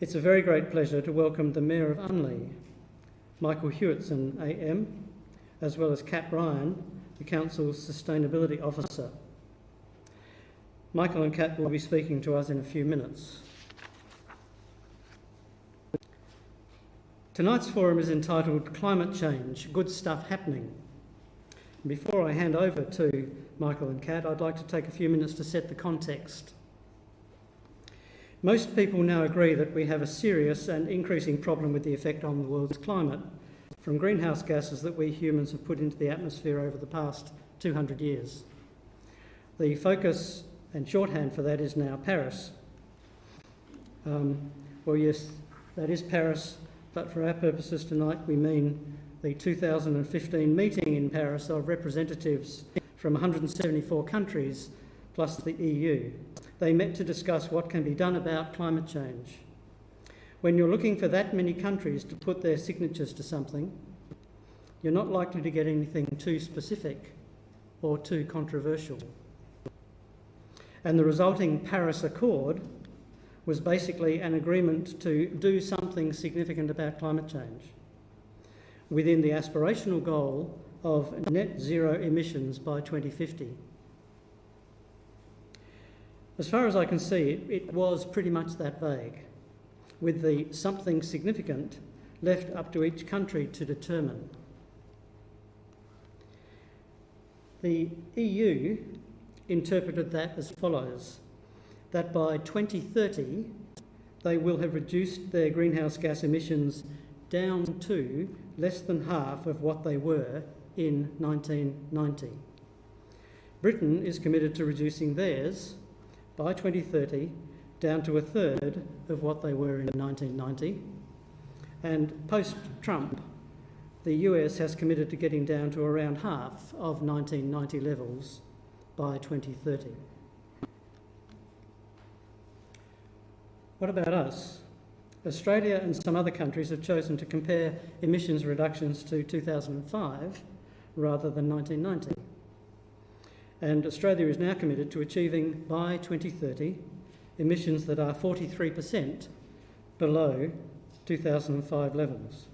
It's a very great pleasure to welcome the Mayor of Unley, Michael Hewitson AM, as well as Kat Ryan, the Council's Sustainability Officer. Michael and Kat will be speaking to us in a few minutes. Tonight's forum is entitled Climate Change, Good Stuff Happening. Before I hand over to Michael and Kat, I'd like to take a few minutes to set the context. Most people now agree that we have a serious and increasing problem with the effect on the world's climate from greenhouse gases that we humans have put into the atmosphere over the past 200 years. The focus and shorthand for that is now Paris. Well, yes, that is Paris, but for our purposes tonight we mean the 2015 meeting in Paris of representatives from 174 countries plus the EU. They met to discuss what can be done about climate change. When you're looking for that many countries to put their signatures to something, you're not likely to get anything too specific or too controversial. And the resulting Paris Accord was basically an agreement to do something significant about climate change within the aspirational goal of net zero emissions by 2050. As far as I can see, it was pretty much that vague, with the something significant left up to each country to determine. The EU interpreted that as follows, that by 2030 they will have reduced their greenhouse gas emissions down to less than half of what they were in 1990. Britain is committed to reducing theirs by 2030 down to a third of what they were in 1990. And post-Trump, the US has committed to getting down to around half of 1990 levels by 2030. What about us? Australia and some other countries have chosen to compare emissions reductions to 2005 rather than 1990. And Australia is now committed to achieving by 2030 emissions that are 43% below 2005 levels.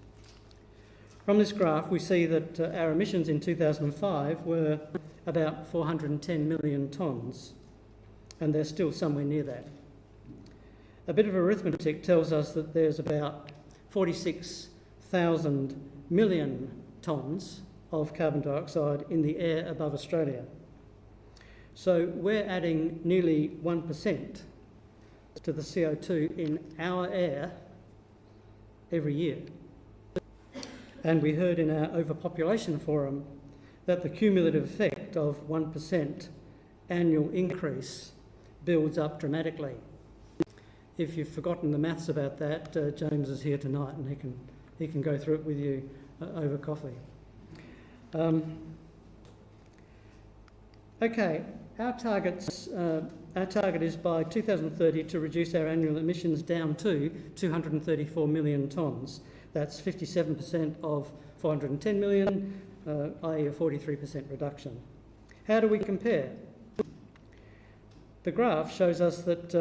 From this graph, we see that our emissions in 2005 were about 410 million tonnes, and they're still somewhere near that. A bit of arithmetic tells us that there's about 46,000 million tonnes of carbon dioxide in the air above Australia. So we're adding nearly 1% to the CO2 in our air every year. And we heard in our overpopulation forum that the cumulative effect of 1% annual increase builds up dramatically. If you've forgotten the maths about that, James is here tonight and he can go through it with you over coffee. Okay, our target is by 2030 to reduce our annual emissions down to 234 million tonnes. That's 57% of 410 million, i.e. a 43% reduction. How do we compare? The graph shows us that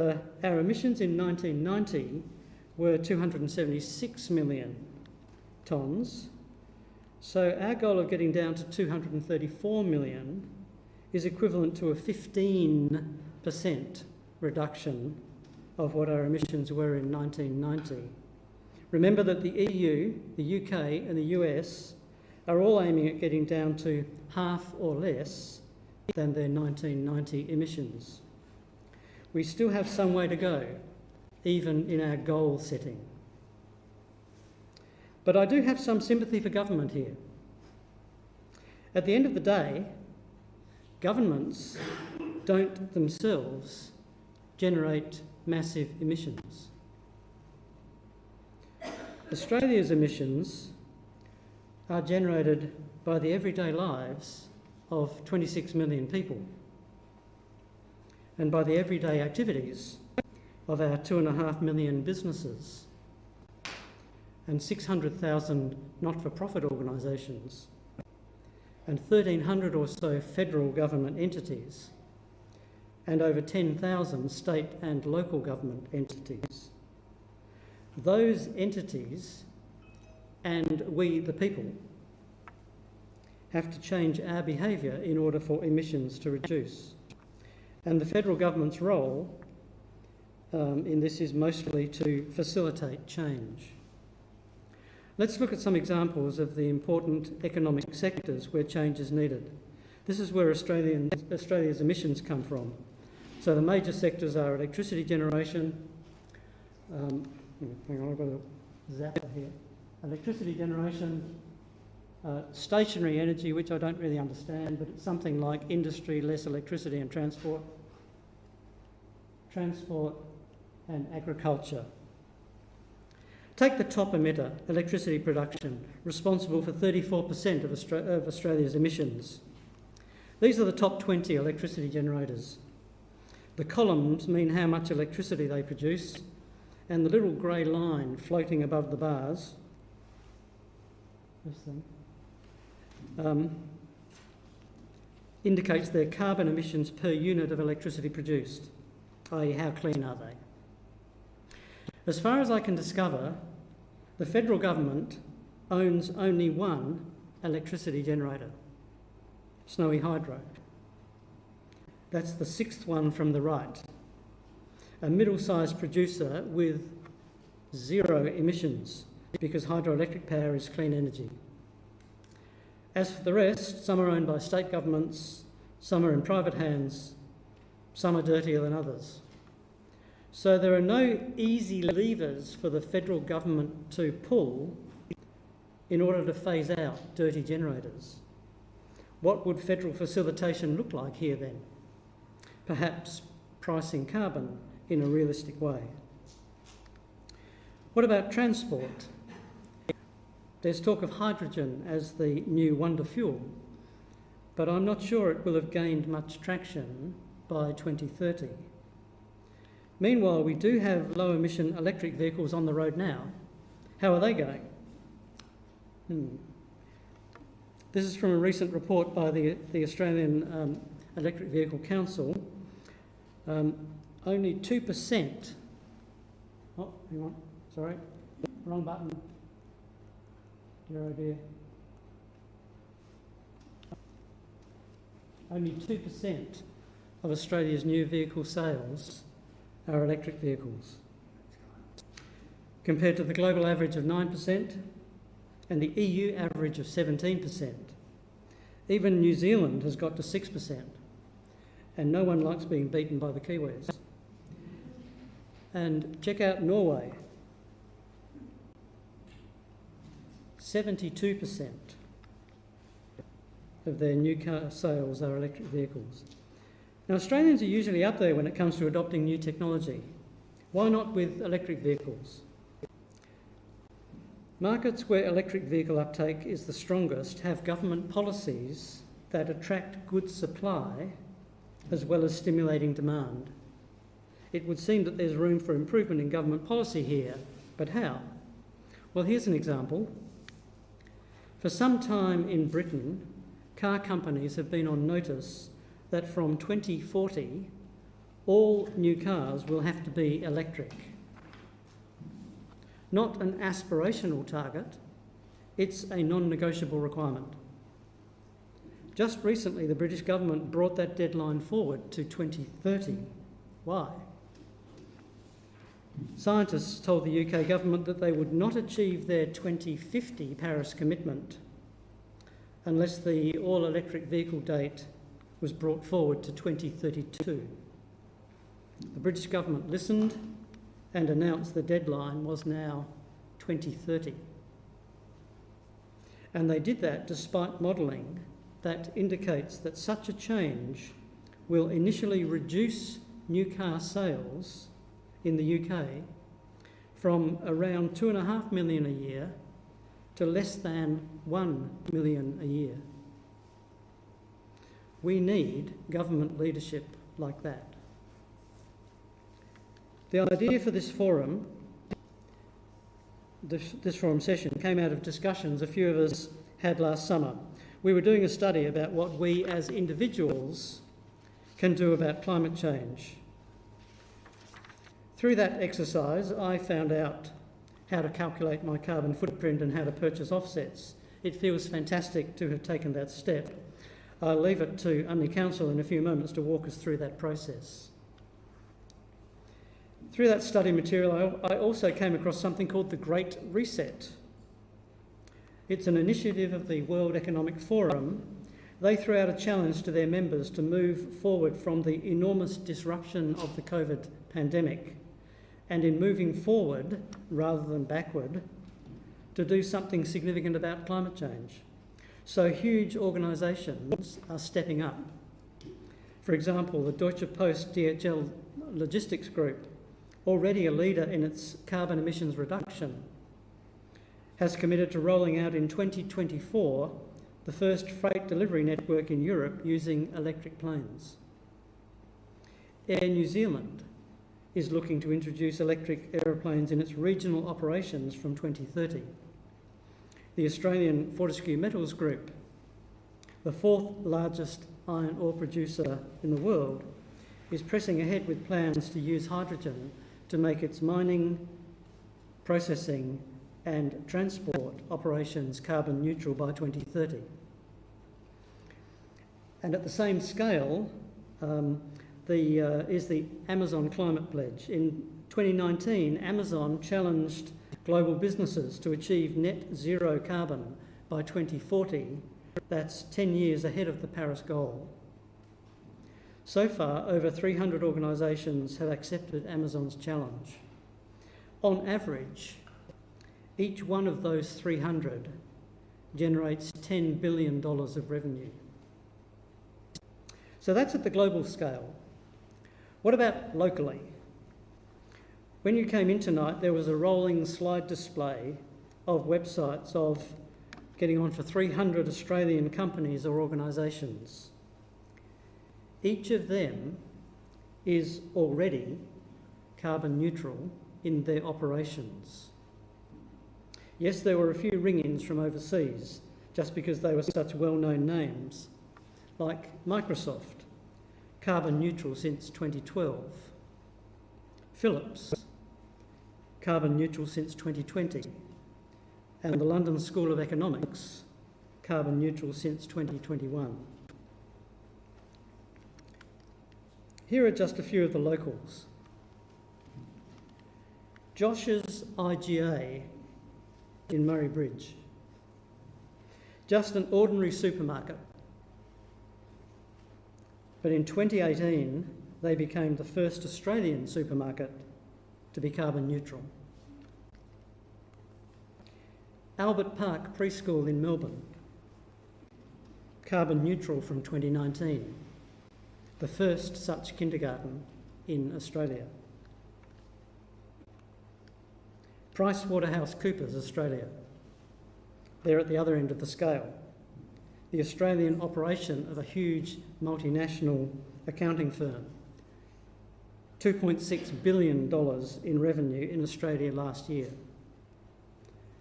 our emissions in 1990 were 276 million tonnes. So our goal of getting down to 234 million is equivalent to a 15% reduction of what our emissions were in 1990. Remember that the EU, the UK and the US are all aiming at getting down to half or less than their 1990 emissions. We still have some way to go, even in our goal setting. But I do have some sympathy for government here. At the end of the day, governments don't themselves generate massive emissions. Australia's emissions are generated by the everyday lives of 26 million people and by the everyday activities of our 2.5 million businesses and 600,000 not-for-profit organisations and 1,300 or so federal government entities and over 10,000 state and local government entities. those entities and we, the people, have to change our behaviour in order for emissions to reduce. And the federal government's role in this is mostly to facilitate change. Let's look at some examples of the important economic sectors where change is needed. This is where Australia's emissions come from. So the major sectors are electricity generation. Hang on, I've got a zapper here. Electricity generation, stationary energy, which I don't really understand, but it's something like industry, less electricity, and transport and agriculture. Take the top emitter, electricity production, responsible for 34% of Australia's emissions. These are the top 20 electricity generators. The columns mean how much electricity they produce, and the little grey line floating above the bars, this thing, indicates their carbon emissions per unit of electricity produced, i.e. how clean are they. As far as I can discover, the federal government owns only one electricity generator, Snowy Hydro. That's the sixth one from the right, a middle-sized producer with zero emissions because hydroelectric power is clean energy. As for the rest, some are owned by state governments, some are in private hands, some are dirtier than others. So there are no easy levers for the federal government to pull in order to phase out dirty generators. What would federal facilitation look like here then? Perhaps pricing carbon in a realistic way. What about transport? There's talk of hydrogen as the new wonder fuel, but I'm not sure it will have gained much traction by 2030. Meanwhile, we do have low-emission electric vehicles on the road now. How are they going? This is from a recent report by the Australian Electric Vehicle Council. Only 2%... Oh, hang on, sorry. Wrong button. Dear oh dear. Only 2% of Australia's new vehicle sales are electric vehicles, compared to the global average of 9% and the EU average of 17%. Even New Zealand has got to 6%, and no one likes being beaten by the Kiwis. And check out Norway. 72% of their new car sales are electric vehicles. Now, Australians are usually up there when it comes to adopting new technology. Why not with electric vehicles? Markets where electric vehicle uptake is the strongest have government policies that attract good supply as well as stimulating demand. It would seem that there's room for improvement in government policy here, but how? Well, here's an example. For some time in Britain, car companies have been on notice that from 2040, all new cars will have to be electric. Not an aspirational target, it's a non-negotiable requirement. Just recently, the British government brought that deadline forward to 2030. Why? Scientists told the UK government that they would not achieve their 2050 Paris commitment unless the all-electric vehicle date was brought forward to 2032. The British government listened and announced the deadline was now 2030. And they did that despite modelling that indicates that such a change will initially reduce new car sales in the UK from around 2.5 million a year to less than 1 million a year. We need government leadership like that. The idea for this forum, this forum session, came out of discussions a few of us had last summer. We were doing a study about what we as individuals can do about climate change. Through that exercise, I found out how to calculate my carbon footprint and how to purchase offsets. It feels fantastic to have taken that step. I'll leave it to Unley Council in a few moments to walk us through that process. Through that study material, I also came across something called the Great Reset. It's an initiative of the World Economic Forum. They threw out a challenge to their members to move forward from the enormous disruption of the COVID pandemic, and in moving forward, rather than backward, to do something significant about climate change. So huge organisations are stepping up. For example, the Deutsche Post DHL Logistics Group, already a leader in its carbon emissions reduction, has committed to rolling out in 2024 the first freight delivery network in Europe using electric planes. Air New Zealand is looking to introduce electric aeroplanes in its regional operations from 2030. The Australian Fortescue Metals Group, the fourth largest iron ore producer in the world, is pressing ahead with plans to use hydrogen to make its mining, processing and transport operations carbon neutral by 2030. And at the same scale is the Amazon Climate Pledge. In 2019, Amazon challenged global businesses to achieve net zero carbon by 2040. That's 10 years ahead of the Paris goal. So far, over 300 organisations have accepted Amazon's challenge. On average, each one of those 300 generates $10 billion of revenue. So that's at the global scale. What about locally? When you came in tonight, there was a rolling slide display of websites of getting on for 300 Australian companies or organisations. Each of them is already carbon neutral in their operations. Yes, there were a few ring-ins from overseas, just because they were such well-known names, like Microsoft, carbon neutral since 2012. Philips, carbon neutral since 2020. And the London School of Economics, carbon neutral since 2021. Here are just a few of the locals. Josh's IGA in Murray Bridge. Just an ordinary supermarket. But in 2018, they became the first Australian supermarket to be carbon neutral. Albert Park Preschool in Melbourne, carbon neutral from 2019, the first such kindergarten in Australia. PricewaterhouseCoopers Australia, they're at the other end of the scale, the Australian operation of a huge multinational accounting firm. $2.6 billion in revenue in Australia last year.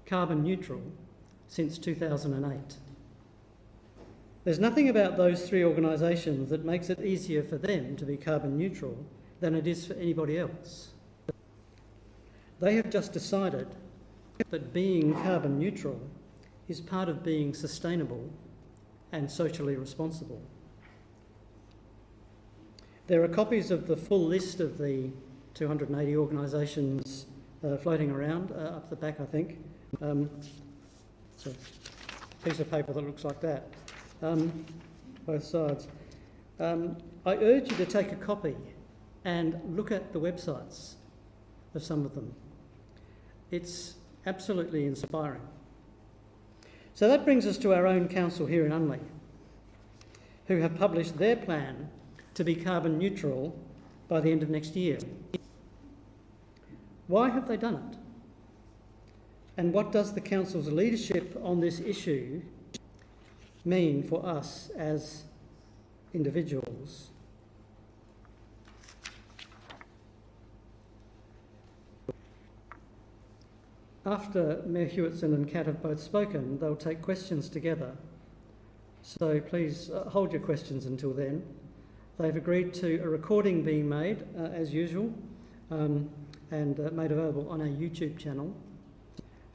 Carbon neutral since 2008. There's nothing about those three organisations that makes it easier for them to be carbon neutral than it is for anybody else. They have just decided that being carbon neutral is part of being sustainable and socially responsible. There are copies of the full list of the 280 organisations floating around up the back, I think. It's a piece of paper that looks like that, both sides. I urge you to take a copy and look at the websites of some of them. It's absolutely inspiring. So that brings us to our own council here in Unley, who have published their plan to be carbon neutral by the end of next year. Why have they done it? And what does the council's leadership on this issue mean for us as individuals? After Mayor Hewitson and Kat have both spoken, they'll take questions together. So please hold your questions until then. They've agreed to a recording being made, as usual, and made available on our YouTube channel.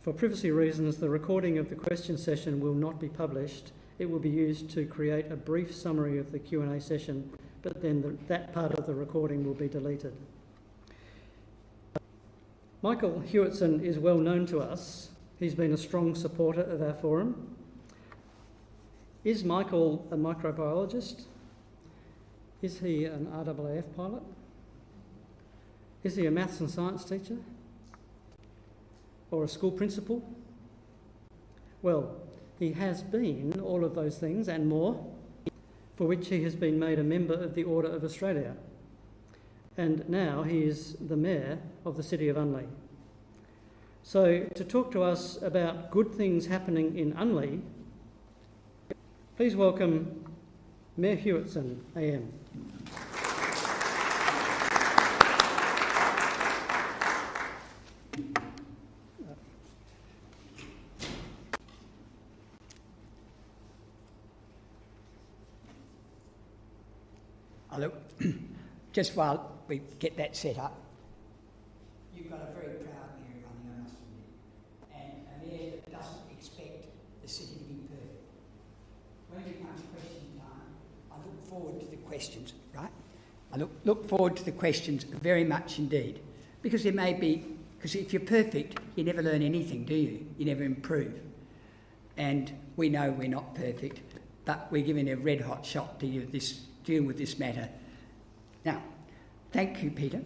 For privacy reasons, the recording of the question session will not be published. It will be used to create a brief summary of the Q&A session, but then that part of the recording will be deleted. Michael Hewitson is well known to us. He's been a strong supporter of our forum. Is Michael a microbiologist? Is he an RAAF pilot? Is he a maths and science teacher? Or a school principal? Well, he has been all of those things and more, for which he has been made a member of the Order of Australia. And now he is the Mayor of the City of Unley. So to talk to us about good things happening in Unley, please welcome Mayor Hewitson, AM. Look, just while we get that set up, you've got a very proud mayor running, I must admit, and a mayor that doesn't expect the city to be perfect. When it comes question time, I look forward to the questions, right? I look forward to the questions very much indeed, because there may be, because if you're perfect, you never learn anything, do you? You never improve. And we know we're not perfect, but we're giving a red-hot shot to deal with this matter. Now, thank you, Peter,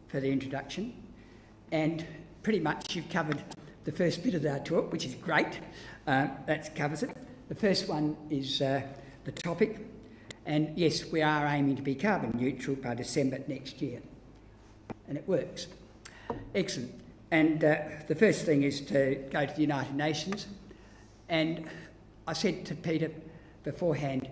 for the introduction. And pretty much you've covered the first bit of our talk, which is great. That covers it. The first one is the topic. And yes, we are aiming to be carbon neutral by December next year. And it works. Excellent. And the first thing is to go to the United Nations. And I said to Peter beforehand,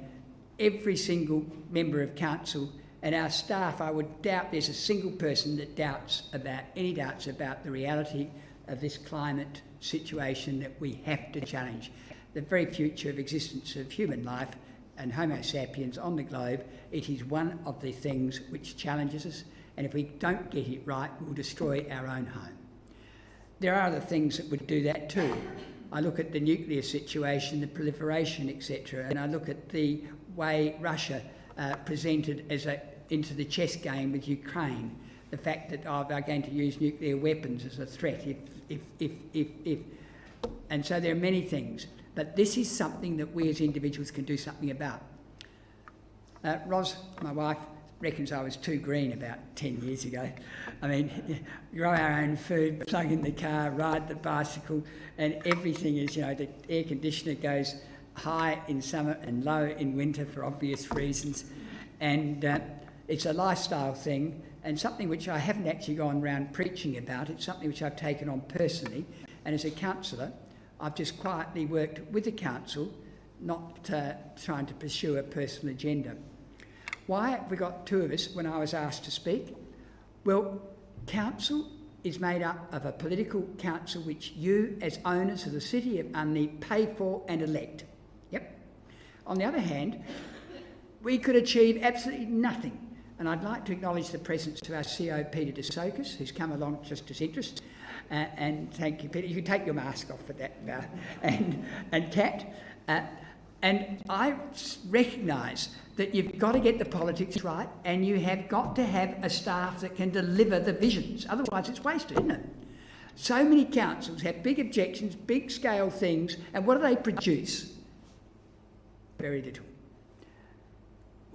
every single member of council and our staff, I would doubt there's a single person that any doubts about the reality of this climate situation that we have to challenge. The very future of existence of human life and Homo sapiens on the globe, it is one of the things which challenges us, and if we don't get it right, we'll destroy our own home. There are other things that would do that too. I look at the nuclear situation, the proliferation, etc., and I look at the way Russia presented into the chess game with Ukraine, the fact that they're going to use nuclear weapons as a threat if. And so there are many things, but this is something that we as individuals can do something about. Ros, my wife, reckons I was too green about 10 years ago. I mean, grow our own food, plug in the car, ride the bicycle, and everything is, the air conditioner goes high in summer and low in winter for obvious reasons. And it's a lifestyle thing, and something which I haven't actually gone around preaching about. It's something which I've taken on personally. And as a councillor, I've just quietly worked with the council, not trying to pursue a personal agenda. Why have we got two of us when I was asked to speak? Well, council is made up of a political council which you, as owners of the City of Unley, pay for and elect. Yep. On the other hand, we could achieve absolutely nothing. And I'd like to acknowledge the presence of our CEO, Peter DeSocas, who's come along just as interest. And thank you, Peter. You can take your mask off for that. And Kat. And I recognise that you've got to get the politics right, and you have got to have a staff that can deliver the visions. Otherwise, it's wasted, isn't it? So many councils have big objections, big scale things, and what do they produce? Very little.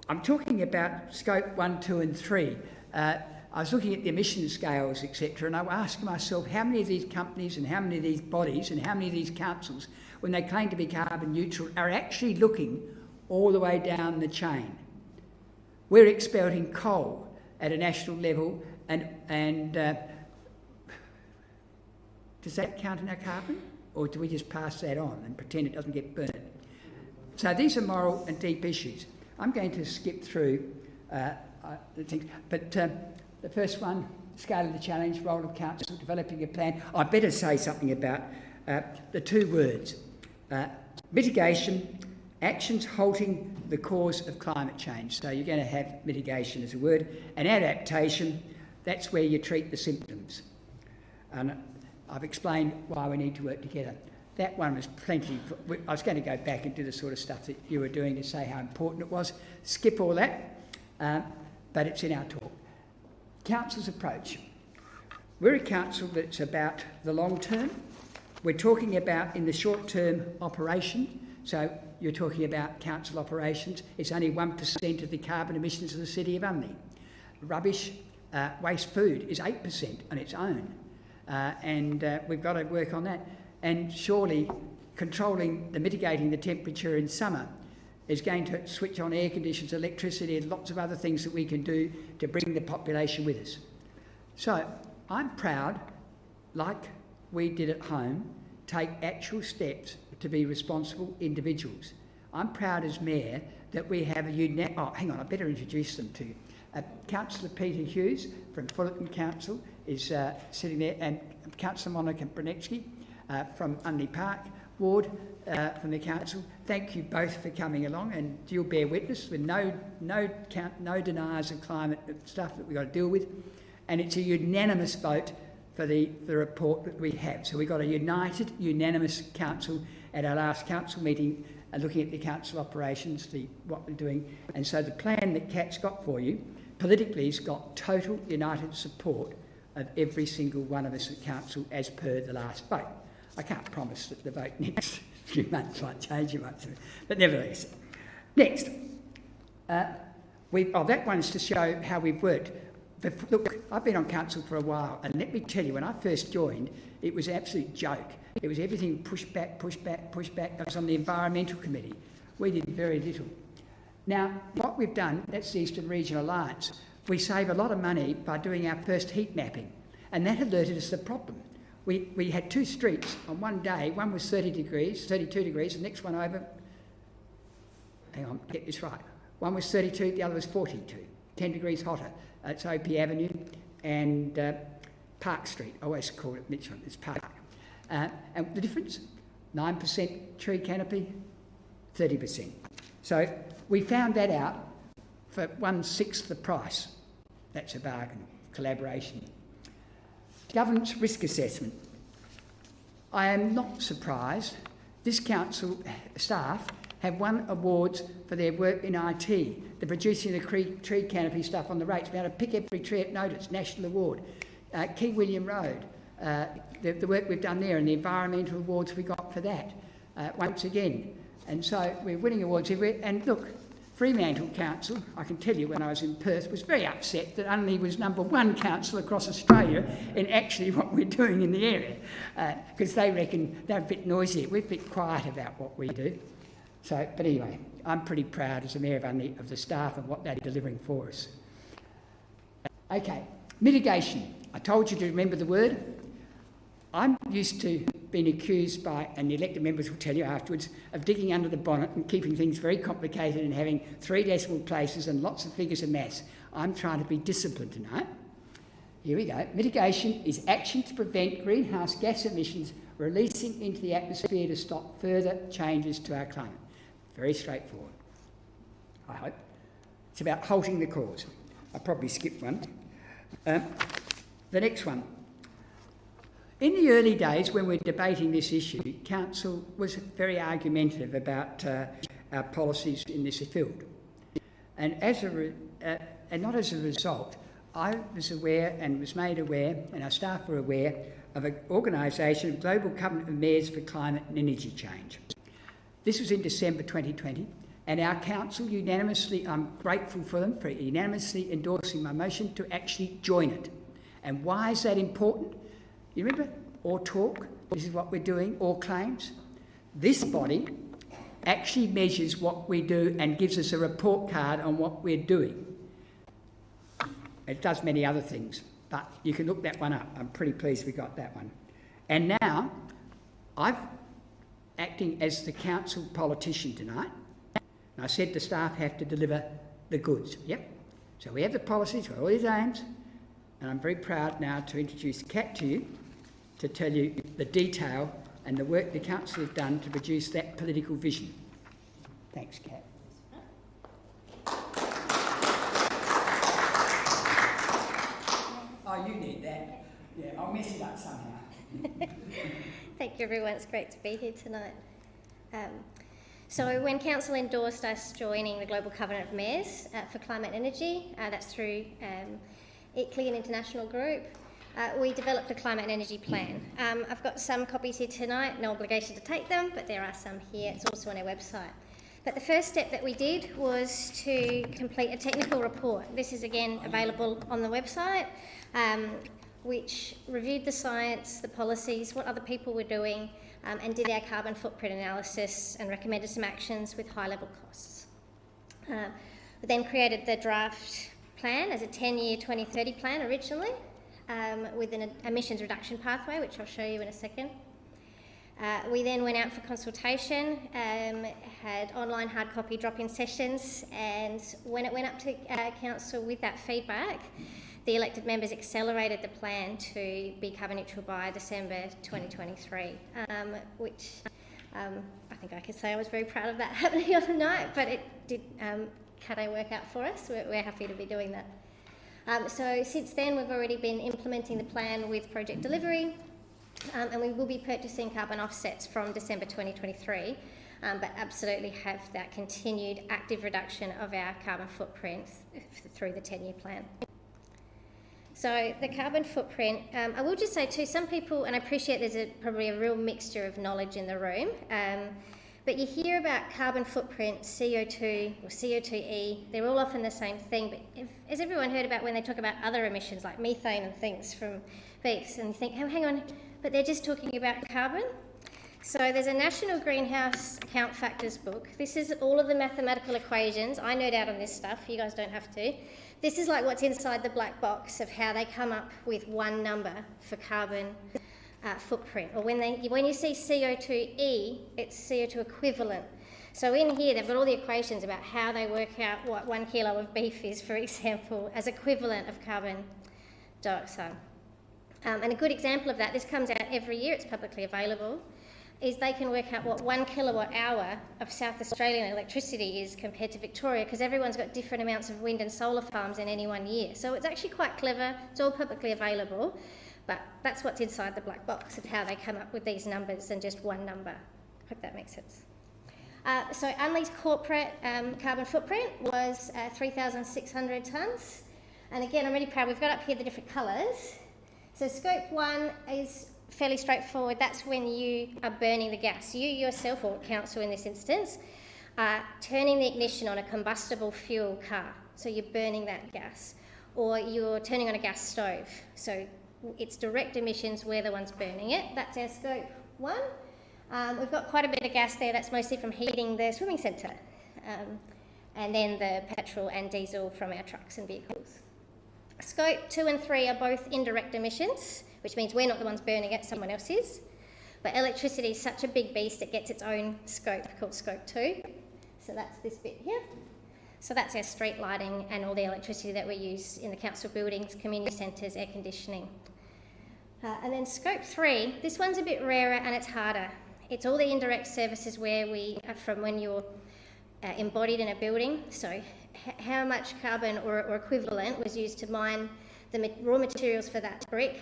I'm talking about scope 1, 2 and 3. I was looking at the emission scales, etc., and I was asking myself how many of these companies and how many of these bodies and how many of these councils, when they claim to be carbon neutral, are actually looking all the way down the chain. We're exporting coal at a national level, and does that count in our carbon? Or do we just pass that on and pretend it doesn't get burnt? So these are moral and deep issues. I'm going to skip through the things, but the first one, scale of the challenge, role of council, developing a plan. I better say something about the two words, mitigation, actions halting the cause of climate change. So you're going to have mitigation as a word, and adaptation, that's where you treat the symptoms. And I've explained why we need to work together. That one was plenty. I was going to go back and do the sort of stuff that you were doing to say how important it was. Skip all that, but it's in our talk. Council's approach. We're a council that's about the long term. We're talking about in the short term operation. So you're talking about council operations. It's only 1% of the carbon emissions of the city of Unley. Rubbish, waste food is 8% on its own. And we've got to work on that. And surely mitigating the temperature in summer is going to switch on air conditions, electricity, and lots of other things that we can do to bring the population with us. So I'm proud, like we did at home, take actual steps to be responsible individuals. I'm proud as Mayor that we have I better introduce them to you. Councillor Peter Hughes from Fullerton Council is sitting there, and Councillor Monica Brunetsky from Unley Park Ward from the council. Thank you both for coming along, and you'll bear witness with no deniers of climate stuff that we've got to deal with. And it's a unanimous vote for the report that we have. So we got a unanimous council at our last council meeting, looking at the council operations, what we're doing. And so the plan that Kat's got for you, politically, has got total united support of every single one of us at council as per the last vote. I can't promise that the vote next few months might change much, but nevertheless. Next, that one's to show how we've worked. Look, I've been on council for a while, and let me tell you, when I first joined, it was an absolute joke. It was everything push back. I was on the Environmental Committee. We did very little. Now, what we've done, that's the Eastern Regional Alliance, we save a lot of money by doing our first heat mapping, and that alerted us the problem. We had two streets on one day. One was 32 degrees, the next one over, hang on, get this right. One was 32, the other was 42, 10 degrees hotter. It's OP Avenue and Park Street. I always call it Mitchell, it's Park. And the difference, 9% tree canopy, 30%. So we found that out for 1/6 the price. That's a bargain, collaboration. Governance risk assessment. I am not surprised. This council staff have won awards for their work in IT, the producing the tree canopy stuff on the rates. We had to pick every tree at notice, national award. King William Road, the work we've done there and the environmental awards we got for that, once again. And so we're winning awards everywhere. And look, Fremantle Council, I can tell you when I was in Perth, was very upset that Unley was #1 council across Australia in actually what we're doing in the area, because they reckon they're a bit noisy. We're a bit quiet about what we do. So, but anyway, I'm pretty proud as the Mayor of Unley of the staff and what they're delivering for us. Okay, mitigation. I told you to remember the word. I'm used to being accused by, and the elected members will tell you afterwards, of digging under the bonnet and keeping things very complicated and having 3 decimal places and lots of figures and maths. I'm trying to be disciplined tonight. Here we go. Mitigation is action to prevent greenhouse gas emissions releasing into the atmosphere to stop further changes to our climate. Very straightforward, I hope. It's about halting the cause. I probably skipped one. The next one. In the early days when we were debating this issue, Council was very argumentative about our policies in this field. And not as a result, I was aware and was made aware, and our staff were aware, of an organisation, Global Covenant of Mayors for Climate and Energy Change. This was in December 2020, and our council unanimously, I'm grateful for them for unanimously endorsing my motion to actually join it. And why is that important? You remember, or talk, this is what we're doing, or claims. This body actually measures what we do and gives us a report card on what we're doing. It does many other things, but you can look that one up. I'm pretty pleased we got that one. And now, I'm acting as the council politician tonight, and I said the staff have to deliver the goods. Yep. So we have the policies, all these aims, and I'm very proud now to introduce Kat to you to tell you the detail and the work the council has done to produce that political vision. Thanks, Kat. Oh, you need that. Yeah, I'll mess it up somehow. Thank you, everyone. It's great to be here tonight. So when Council endorsed us joining the Global Covenant of Mayors for Climate and Energy, that's through ICLEI, an international group, we developed a climate and energy plan. I've got some copies here tonight, no obligation to take them, but there are some here. It's also on our website. But the first step that we did was to complete a technical report. This is again available on the website, which reviewed the science, the policies, what other people were doing, and did our carbon footprint analysis and recommended some actions with high-level costs. We then created the draft plan as a 10-year 2030 plan originally, with an emissions reduction pathway, which I'll show you in a second. We then went out for consultation, had online hard copy drop-in sessions, and when it went up to Council with that feedback, the elected members accelerated the plan to be carbon neutral by December 2023, which I think I can say I was very proud of that happening on the night, but it did cut our work out for us. We're happy to be doing that. So since then, we've already been implementing the plan with project delivery, and we will be purchasing carbon offsets from December 2023, but absolutely have that continued active reduction of our carbon footprint through the 10-year plan. So the carbon footprint, I will just say too, some people, and I appreciate there's probably a real mixture of knowledge in the room, but you hear about carbon footprint, CO2 or CO2e, they're all often the same thing, but has everyone heard about when they talk about other emissions like methane and things from beefs, and you think, oh, hang on, but they're just talking about carbon? So there's a National Greenhouse Account Factors book. This is all of the mathematical equations. I nerd out on this stuff, you guys don't have to. This is like what's inside the black box of how they come up with one number for carbon footprint. Or when you see CO2e, it's CO2 equivalent. So in here, they've got all the equations about how they work out what 1 kilo of beef is, for example, as equivalent of carbon dioxide. And a good example of that, this comes out every year, it's publicly available, is they can work out what 1 kilowatt hour of South Australian electricity is compared to Victoria, because everyone's got different amounts of wind and solar farms in any one year. So it's actually quite clever, it's all publicly available, but that's what's inside the black box of how they come up with these numbers and just one number. Hope that makes sense. So Unley's corporate carbon footprint was 3,600 tonnes. And again, I'm really proud, we've got up here the different colours. So scope 1 is fairly straightforward. That's when you are burning the gas. You yourself, or council in this instance, are turning the ignition on a combustible fuel car. So you're burning that gas. Or you're turning on a gas stove. So it's direct emissions, we're the ones burning it. That's our scope 1. We've got quite a bit of gas there. That's mostly from heating the swimming centre. And then the petrol and diesel from our trucks and vehicles. Scope 2 and 3 are both indirect emissions, which means we're not the ones burning it, someone else is. But electricity is such a big beast, it gets its own scope called scope 2. So that's this bit here. So that's our street lighting and all the electricity that we use in the council buildings, community centres, air conditioning. And then scope 3, this one's a bit rarer and it's harder. It's all the indirect services where we are from when you're embodied in a building. So how much carbon or equivalent was used to mine the raw materials for that brick,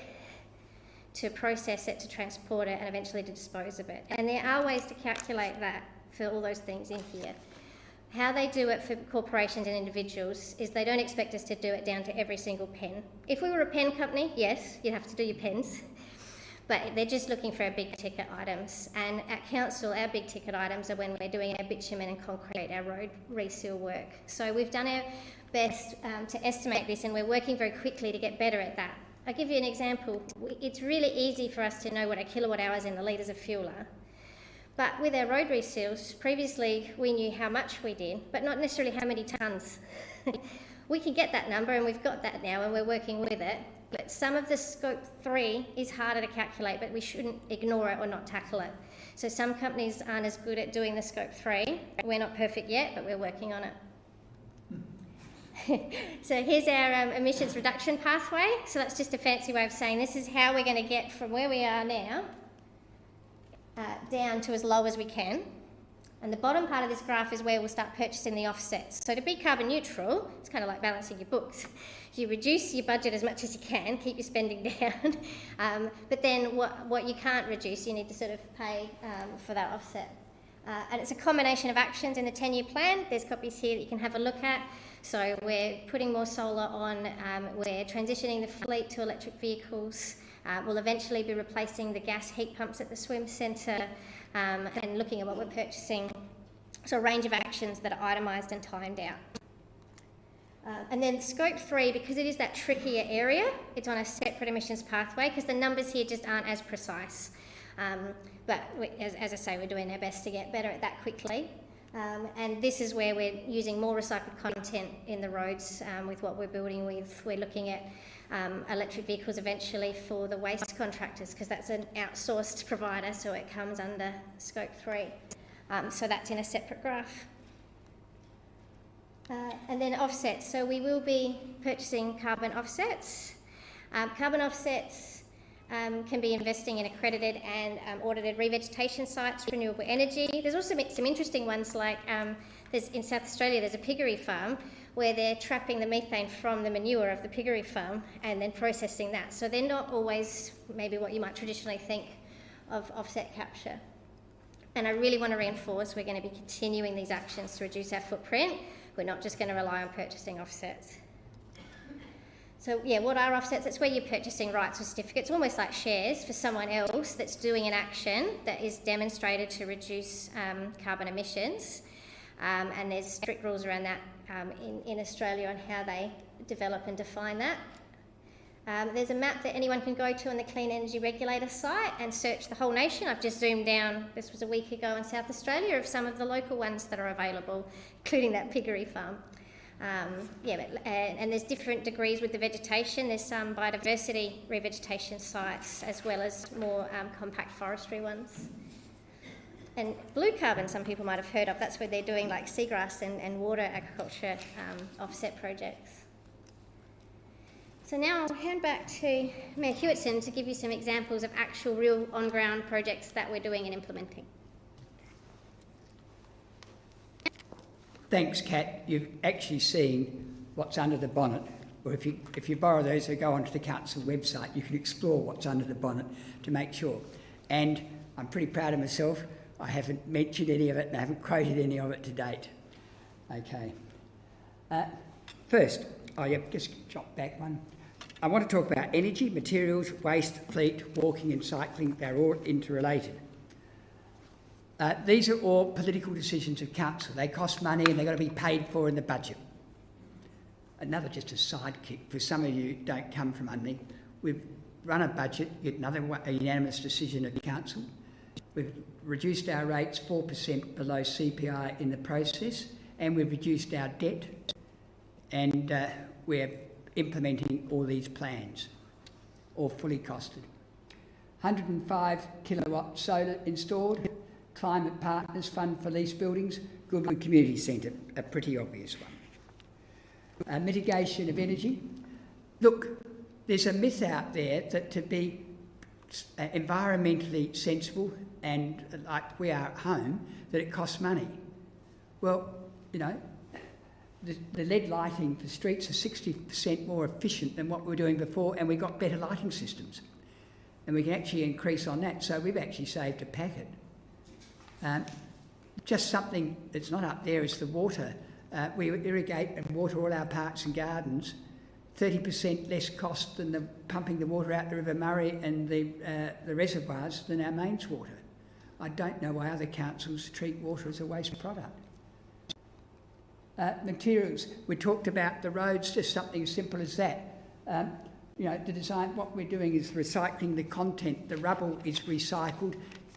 to process it, to transport it, and eventually to dispose of it. And there are ways to calculate that for all those things in here. How they do it for corporations and individuals is they don't expect us to do it down to every single pen. If we were a pen company, yes, you'd have to do your pens, but they're just looking for our big ticket items. And at council, our big ticket items are when we're doing our bitumen and concrete, our road reseal work. So we've done our best to estimate this, and we're working very quickly to get better at that. I'll give you an example. It's really easy for us to know what our kilowatt hours and the litres of fuel are. But with our road reseals, previously we knew how much we did, but not necessarily how many tonnes. We can get that number, and we've got that now, and we're working with it. But some of the scope 3 is harder to calculate, but we shouldn't ignore it or not tackle it. So some companies aren't as good at doing the scope 3. We're not perfect yet, but we're working on it. So here's our emissions reduction pathway. So that's just a fancy way of saying this is how we're going to get from where we are now down to as low as we can. And the bottom part of this graph is where we'll start purchasing the offsets. So to be carbon neutral, it's kind of like balancing your books. You reduce your budget as much as you can, keep your spending down, but then what you can't reduce, you need to sort of pay for that offset. And it's a combination of actions in the 10-year plan. There's copies here that you can have a look at. So we're putting more solar on, we're transitioning the fleet to electric vehicles, we'll eventually be replacing the gas heat pumps at the swim centre, and looking at what we're purchasing. So a range of actions that are itemised and timed out. And then scope 3, because it is that trickier area, it's on a separate emissions pathway because the numbers here just aren't as precise. But as I say, we're doing our best to get better at that quickly. And this is where we're using more recycled content in the roads with what we're building with. We're looking at electric vehicles eventually for the waste contractors because that's an outsourced provider, so it comes under scope 3. So that's in a separate graph. And then offsets. So we will be purchasing carbon offsets. Carbon offsets can be investing in accredited and audited revegetation sites, renewable energy. There's also some interesting ones like in South Australia there's a piggery farm where they're trapping the methane from the manure of the piggery farm and then processing that. So they're not always maybe what you might traditionally think of offset capture. And I really want to reinforce we're going to be continuing these actions to reduce our footprint. We're not just going to rely on purchasing offsets. So yeah, what are offsets? It's where you're purchasing rights or certificates, almost like shares for someone else that's doing an action that is demonstrated to reduce carbon emissions. And there's strict rules around that in Australia on how they develop and define that. There's a map that anyone can go to on the Clean Energy Regulator site and search the whole nation. I've just zoomed down, this was a week ago in South Australia, of some of the local ones that are available, including that piggery farm. And there's different degrees with the vegetation. There's some biodiversity revegetation sites as well as more compact forestry ones. And blue carbon, some people might have heard of. That's where they're doing like seagrass and water agriculture offset projects. So now I'll hand back to Mayor Hewitson to give you some examples of actual real on-ground projects that we're doing and implementing. Thanks, Kat. You've actually seen what's under the bonnet. Or if you borrow those or go onto the council website, you can explore what's under the bonnet to make sure. And I'm pretty proud of myself. I haven't mentioned any of it and I haven't quoted any of it to date. Okay. First, just jot back one. I want to talk about energy, materials, waste, fleet, walking and cycling. They're all interrelated. These are all political decisions of council. They cost money and they've got to be paid for in the budget. Another just a sidekick, for some of you don't come from Unley. We've run a budget, a unanimous decision of the council. We've reduced our rates 4% below CPI in the process, and we've reduced our debt, and we're implementing all these plans, all fully costed. 105 kilowatt solar installed, Climate Partners Fund for lease buildings, Goodwood Community Centre, a pretty obvious one. Mitigation of energy. Look, there's a myth out there that to be environmentally sensible and like we are at home, that it costs money. Well, you know, the LED lighting for streets are 60% more efficient than what we were doing before, and we've got better lighting systems. And we can actually increase on that, so we've actually saved a packet. Just something that's not up there is the water. We irrigate and water all our parks and gardens, 30% less cost than pumping the water out the River Murray and the reservoirs than our mains water. I don't know why other councils treat water as a waste product. Materials, we talked about the roads, just something as simple as that. The design, what we're doing is recycling the content. The rubble is recycled.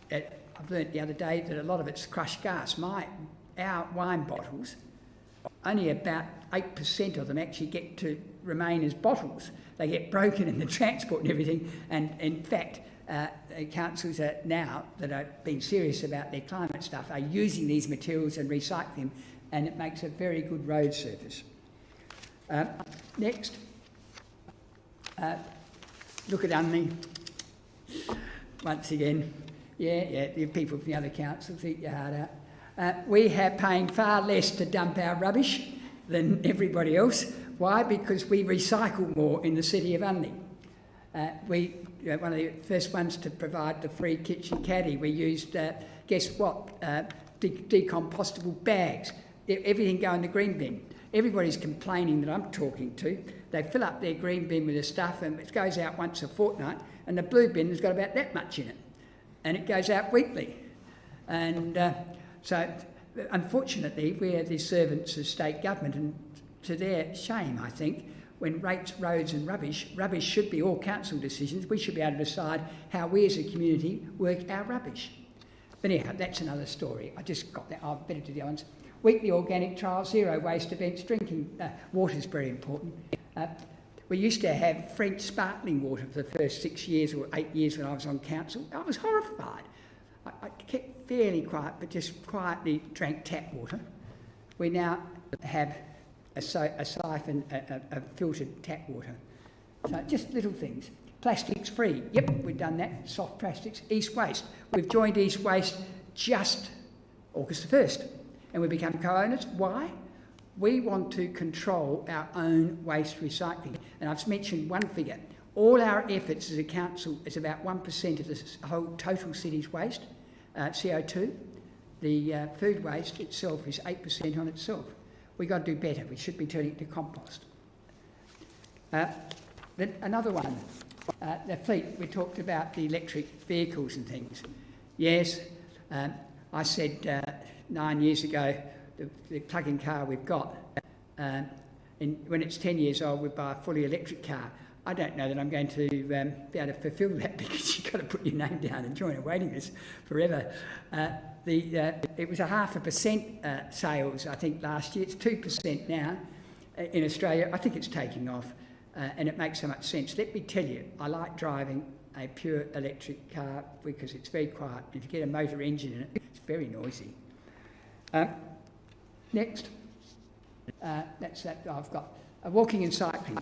I've learnt the other day that a lot of it's crushed glass. Our wine bottles, only about 8% of them actually get to remain as bottles. They get broken in the transport and everything. And in fact, councils are now that are being serious about their climate stuff are using these materials and recycling them, and it makes a very good road surface. Next, look at Unley. Once again, yeah, the people from the other councils eat your heart We are paying far less to dump our rubbish than everybody else. Why? Because we recycle more in the city of Unley. One of the first ones to provide the free kitchen caddy. We used, guess what, decompostable bags. Everything go in the green bin. Everybody's complaining that I'm talking to. They fill up their green bin with the stuff and it goes out once a fortnight, and the blue bin has got about that much in it, and it goes out weekly. And so, unfortunately, we are the servants of state government, and to their shame, I think, when rates, roads and rubbish should be all council decisions. We should be able to decide how we as a community work our rubbish. But anyhow, that's another story. I just got that. I'll better do the other ones. Weekly organic trials, zero waste events, drinking water is very important. We used to have French sparkling water for the first 6 years or 8 years when I was on council. I was horrified. I kept fairly quiet, but just quietly drank tap water. We now have a siphon, a filtered tap water. So just little things. Plastics free. Yep, we've done that. Soft plastics. East Waste. We've joined East Waste just August the 1st. And we become co-owners. Why? We want to control our own waste recycling. And I've mentioned one figure. All our efforts as a council is about 1% of the whole total city's waste, CO2. The food waste itself is 8% on itself. We've got to do better. We should be turning it to compost. Then another one, the fleet. We talked about the electric vehicles and things. Yes, I said 9 years ago, the plug-in car we've got, when it's 10 years old, we buy a fully electric car. I don't know that I'm going to be able to fulfil that, because you've got to put your name down and join a waiting list forever. It was 0.5% sales, I think, last year. It's 2% now in Australia. I think it's taking off, and it makes so much sense. Let me tell you, I like driving a pure electric car because it's very quiet. If you get a motor engine in it, it's very noisy. Next, that's that. I've got walking and cycling.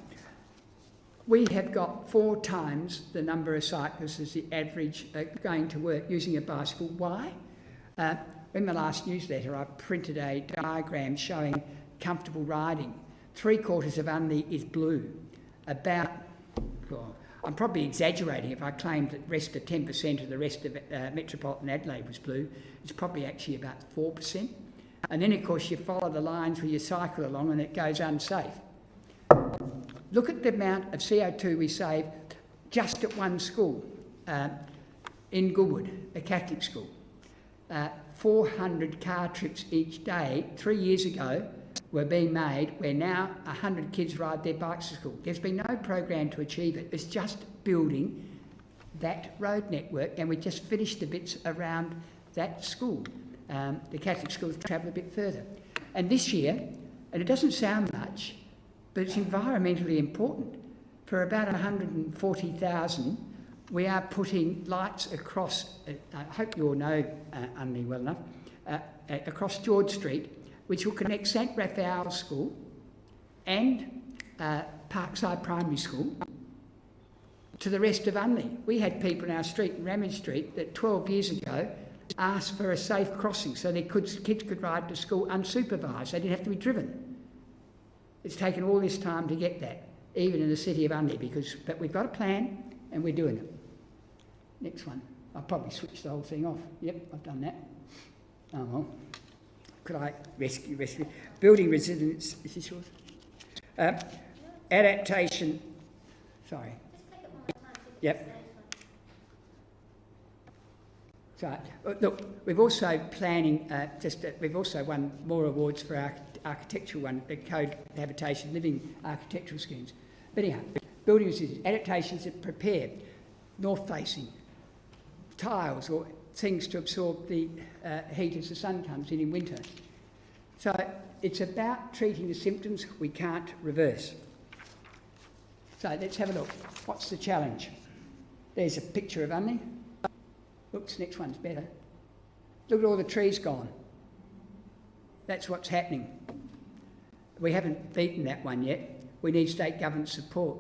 We have got 4 times the number of cyclists as the average going to work using a bicycle. Why? In my last newsletter, I printed a diagram showing comfortable riding. 3/4 of Unley is blue. I'm probably exaggerating if I claimed that rest of 10% of the rest of metropolitan Adelaide was blue. It's probably actually about 4%. And then, of course, you follow the lines where you cycle along and it goes unsafe. Look at the amount of CO2 we save just at one school in Goodwood, a Catholic school. 400 car trips each day 3 years ago were being made, where now 100 kids ride their bikes to school. There's been no program to achieve it. It's just building that road network, and we just finished the bits around that school. The Catholic schools travel a bit further. And this year, and it doesn't sound much, but it's environmentally important. For about 140,000, we are putting lights across, I hope you all know Unley well enough, across George Street, which will connect St Raphael's School and Parkside Primary School to the rest of Unley. We had people in our street, in Ramage Street, that 12 years ago asked for a safe crossing so their kids could ride to school unsupervised. They didn't have to be driven. It's taken all this time to get that, even in the city of Unley, but we've got a plan and we're doing it. Next one. I'll probably switch the whole thing off. Yep, I've done that. Oh well. Could I rescue? Building resilience. Is this yours? Adaptation. Sorry. Yep. So, look, we've also planning. We've also won more awards for our architectural one, the Code Habitation Living architectural schemes. But anyhow, building resilience, adaptations that prepare north-facing tiles or things to absorb the heat as the sun comes in winter. So it's about treating the symptoms we can't reverse. So let's have a look. What's the challenge? There's a picture of Unley. Oops, next one's better. Look at all the trees gone. That's what's happening. We haven't beaten that one yet. We need state government support.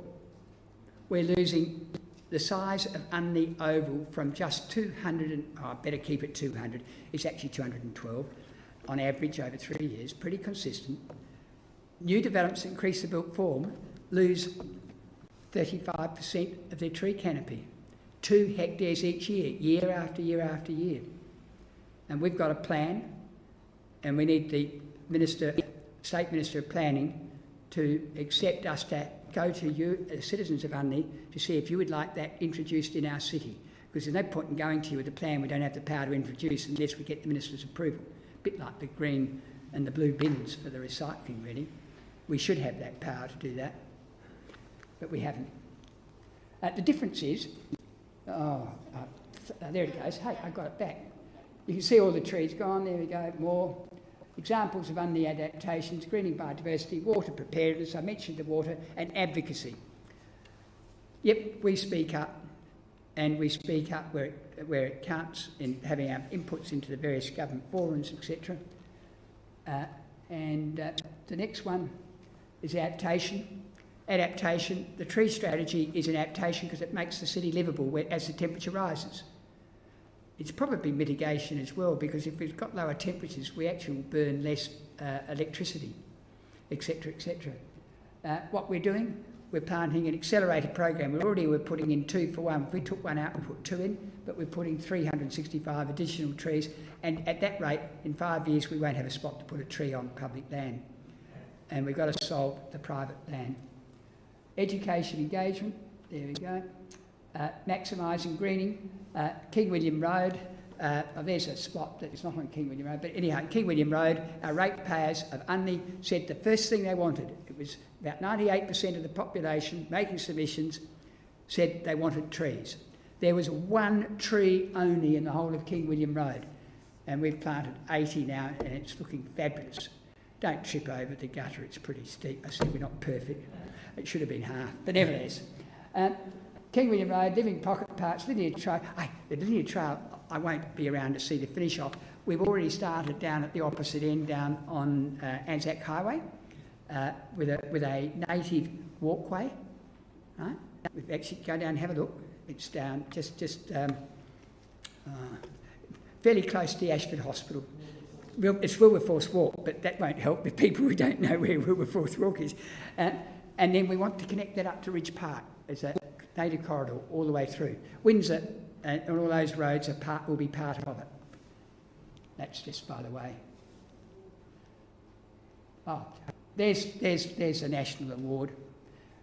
We're losing the size of Unley Oval from just 200, I better keep it 200, it's actually 212, on average over 3 years, pretty consistent. New developments that increase the built form lose 35% of their tree canopy, 2 hectares each year, year after year after year. And we've got a plan, and we need the State Minister of Planning to accept us to go to you, the citizens of Unley, to see if you would like that introduced in our city. Because there's no point in going to you with a plan we don't have the power to introduce unless we get the Minister's approval. A bit like the green and the blue bins for the recycling, really. We should have that power to do that, but we haven't. The difference is, there it goes. Hey, I got it back. You can see all the trees gone. There we go. More examples of Unley adaptations: greening biodiversity, water preparedness. I mentioned the water, and advocacy. Yep, we speak up, and we speak up where it counts in having our inputs into the various government forums, etc. The next one is adaptation. Adaptation, the tree strategy is an adaptation because it makes the city livable as the temperature rises. It's probably mitigation as well, because if we've got lower temperatures, we actually will burn less electricity, etc., etc. What we're doing, we're planting an accelerated program. We're putting in 2 for 1. If we took 1 out, we put 2 in, but we're putting 365 additional trees. And at that rate, in 5 years, we won't have a spot to put a tree on public land. And we've got to solve the private land. Education engagement, there we go. Maximising greening. King William Road, there's a spot that is not on King William Road, but anyhow, King William Road, our ratepayers of Unley said the first thing they wanted, it was about 98% of the population making submissions, said they wanted trees. There was 1 tree only in the whole of King William Road, and we've planted 80 now, and it's looking fabulous. Don't trip over the gutter, it's pretty steep. I said we're not perfect. It should have been half, but nevertheless. King William Road, living pocket parks, linear trail. The linear trail, I won't be around to see the finish off. We've already started down at the opposite end, down on Anzac Highway, with a native walkway. Right? We've actually go down and have a look. It's down just fairly close to the Ashford Hospital. It's Wilberforce Walk, but that won't help with people who don't know where Wilberforce Walk is. And then we want to connect that up to Ridge Park as a native corridor all the way through. Windsor and all those roads will be part of it. That's just by the way. Oh, there's a national award.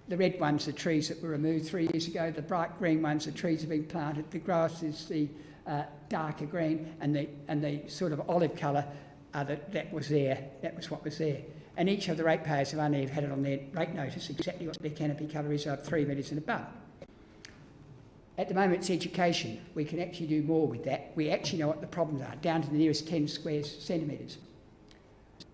The red ones are trees that were removed 3 years ago. The bright green ones are trees that have been planted. The grass is the darker green, and the sort of olive colour that was there. That was what was there. And each of the ratepayers of Unley have had it on their rate notice exactly what their canopy cover is of 3 metres and above. At the moment, it's education. We can actually do more with that. We actually know what the problems are, down to the nearest 10 square centimetres.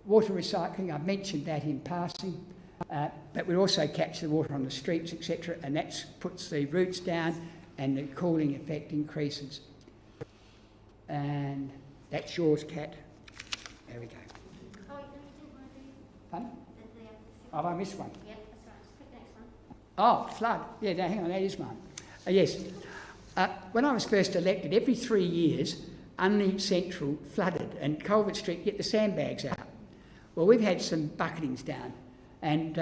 Water recycling, I've mentioned that in passing, but we also capture the water on the streets, etc., and that puts the roots down and the cooling effect increases. And that's yours, Kat. There we go. Oh, you didn't want to do... Pardon? Have I missed one? Yep, that's right. Just click the next one. Oh, flood. Yeah, no, hang on, that is mine. Yes. When I was first elected, every 3 years, Unley Central flooded and Culvert Street get the sandbags out. Well, we've had some bucketings down, and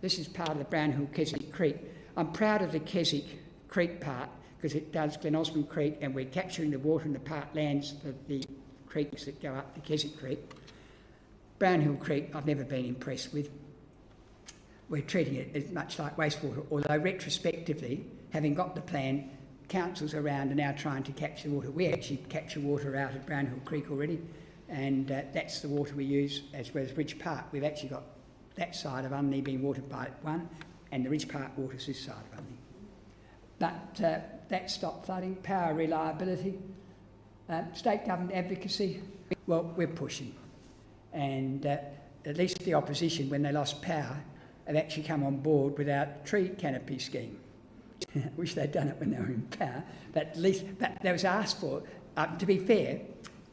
this is part of the Brown Hill Keswick Creek. I'm proud of the Keswick Creek part because it does Glen Osmond Creek, and we're capturing the water in the parklands for the creeks that go up to Keswick Creek. Brown Hill Creek, I've never been impressed with. We're treating it as much like wastewater, although retrospectively, having got the plan, councils around are now trying to capture water. We actually capture water out at Brown Hill Creek already, and that's the water we use as well as Ridge Park. We've actually got that side of Unley being watered by one, and the Ridge Park water is this side of Unley. But that stopped flooding. Power reliability, state government advocacy, well, we're pushing. And at least the opposition, when they lost power, have actually come on board with our tree canopy scheme. I wish they'd done it when they were in power, but at least that was asked for. To be fair,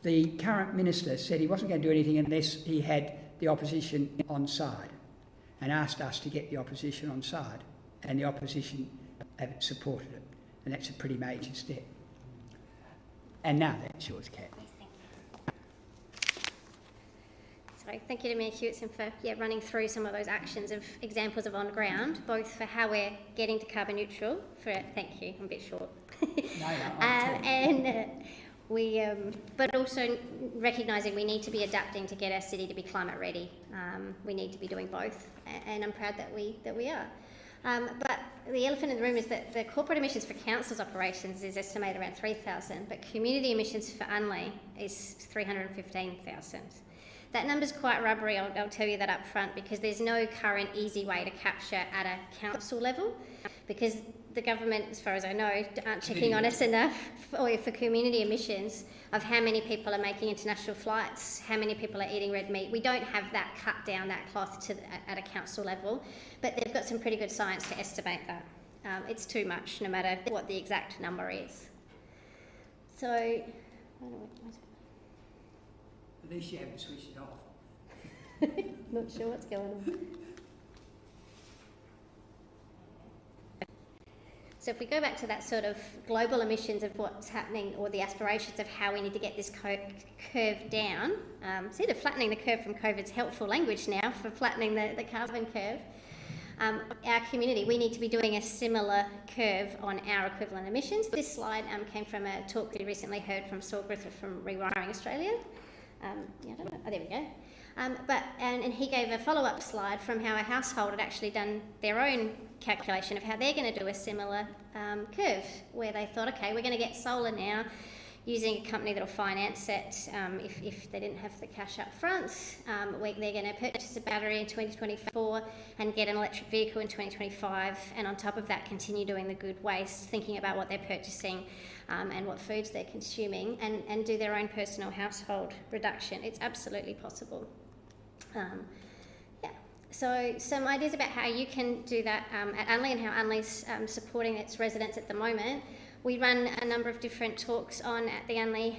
the current minister said he wasn't going to do anything unless he had the opposition on side, and asked us to get the opposition on side, and the opposition have supported it, and that's a pretty major step. And now that's yours, Kat. So thank you to Mayor Hewitson for running through some of those actions of examples of on ground, both for how we're getting to carbon neutral. Thank you, I'm a bit short. But also recognising we need to be adapting to get our city to be climate ready. We need to be doing both, and I'm proud that we are. But the elephant in the room is that the corporate emissions for council's operations is estimated around 3,000, but community emissions for Unley is 315,000. That number's quite rubbery, I'll tell you that up front, because there's no current easy way to capture at a council level, because the government, as far as I know, aren't checking on us enough for community emissions of how many people are making international flights, how many people are eating red meat. We don't have that cut down, that cloth at a council level, but they've got some pretty good science to estimate that. It's too much, no matter what the exact number is. So, at least you haven't switched it off. not sure what's going on. So if we go back to that sort of global emissions of what's happening, or the aspirations of how we need to get this curve down, see, the flattening the curve from COVID's helpful language now for flattening the carbon curve. Our community, we need to be doing a similar curve on our equivalent emissions. This slide came from a talk we recently heard from Saul Griffith from Rewiring Australia. I don't know. Oh, there we go. And he gave a follow-up slide from how a household had actually done their own calculation of how they're going to do a similar curve, where they thought, okay, we're going to get solar now using a company that will finance it if they didn't have the cash up front. They're going to purchase a battery in 2024 and get an electric vehicle in 2025, and on top of that continue doing the good waste, thinking about what they're purchasing and what foods they're consuming, and do their own personal household reduction. It's absolutely possible. So some ideas about how you can do that at Unley, and how Unley's supporting its residents at the moment. We run a number of different talks on at the Unley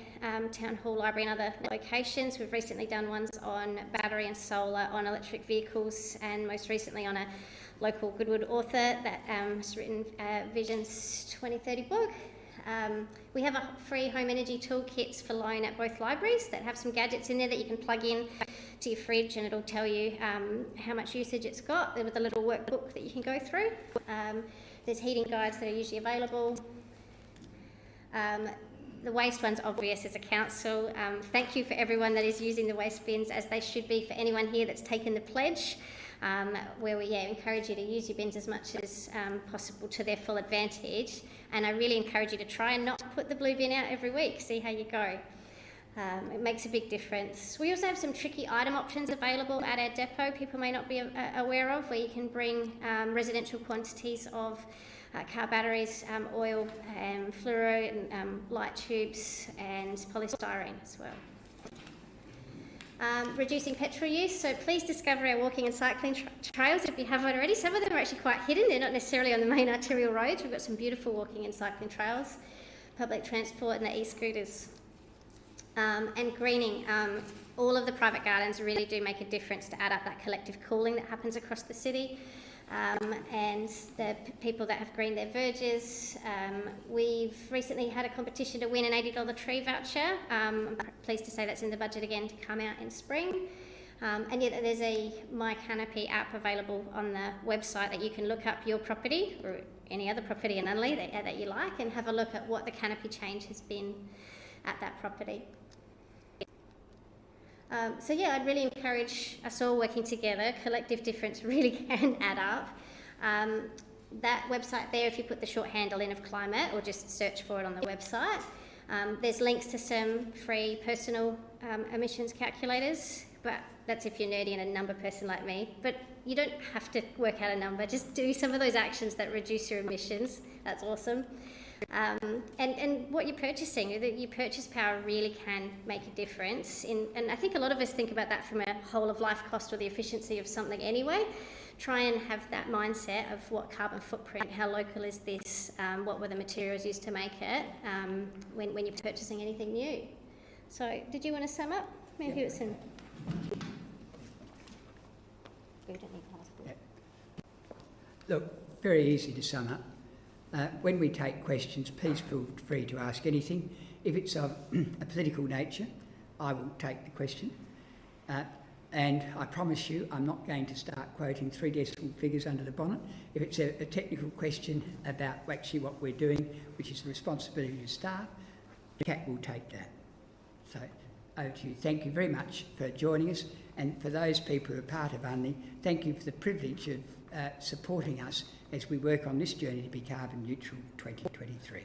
Town Hall Library and other locations. We've recently done ones on battery and solar, on electric vehicles, and most recently on a local Goodwood author that has written Visions 2030 book. We have a free home energy toolkits for loan at both libraries that have some gadgets in there that you can plug in to your fridge, and it'll tell you how much usage it's got with a little workbook that you can go through. There's heating guides that are usually available. The waste one's obvious as a council. Thank you for everyone that is using the waste bins, as they should be for anyone here that's taken the pledge, where we encourage you to use your bins as much as possible to their full advantage. And I really encourage you to try and not put the blue bin out every week, see how you go. It makes a big difference. We also have some tricky item options available at our depot people may not be aware of, where you can bring residential quantities of car batteries, oil, fluoro, and light tubes, and polystyrene as well. Reducing petrol use, so please discover our walking and cycling trails if you haven't already. Some of them are actually quite hidden, they're not necessarily on the main arterial roads. We've got some beautiful walking and cycling trails, public transport and the e-scooters. And greening, all of the private gardens really do make a difference to add up that collective cooling that happens across the city. And the people that have greened their verges. We've recently had a competition to win an $80 tree voucher. I'm pleased to say that's in the budget again to come out in spring. And yet there's a My Canopy app available on the website that you can look up your property or any other property in Unley that you like, and have a look at what the canopy change has been at that property. I'd really encourage us all working together. Collective difference really can add up. That website there, if you put the short handle in of climate, or just search for it on the website, there's links to some free personal emissions calculators, but that's if you're nerdy and a number person like me. But you don't have to work out a number, just do some of those actions that reduce your emissions. That's awesome. And what you're purchasing, your purchase power really can make a difference. And I think a lot of us think about that from a whole of life cost or the efficiency of something anyway. Try and have that mindset of what carbon footprint, how local is this, what were the materials used to make it when you're purchasing anything new. So did you want to sum up, Mayor Hewitson? We don't need passport. Look, very easy to sum up. When we take questions, please feel free to ask anything. If it's of a political nature, I will take the question. And I promise you, I'm not going to start quoting 3 decimal figures under the bonnet. If it's a technical question about actually what we're doing, which is the responsibility of staff, the CAT will take that. So, over to you. Thank you very much for joining us. And for those people who are part of Unley, thank you for the privilege of supporting us as we work on this journey to be carbon neutral 2023.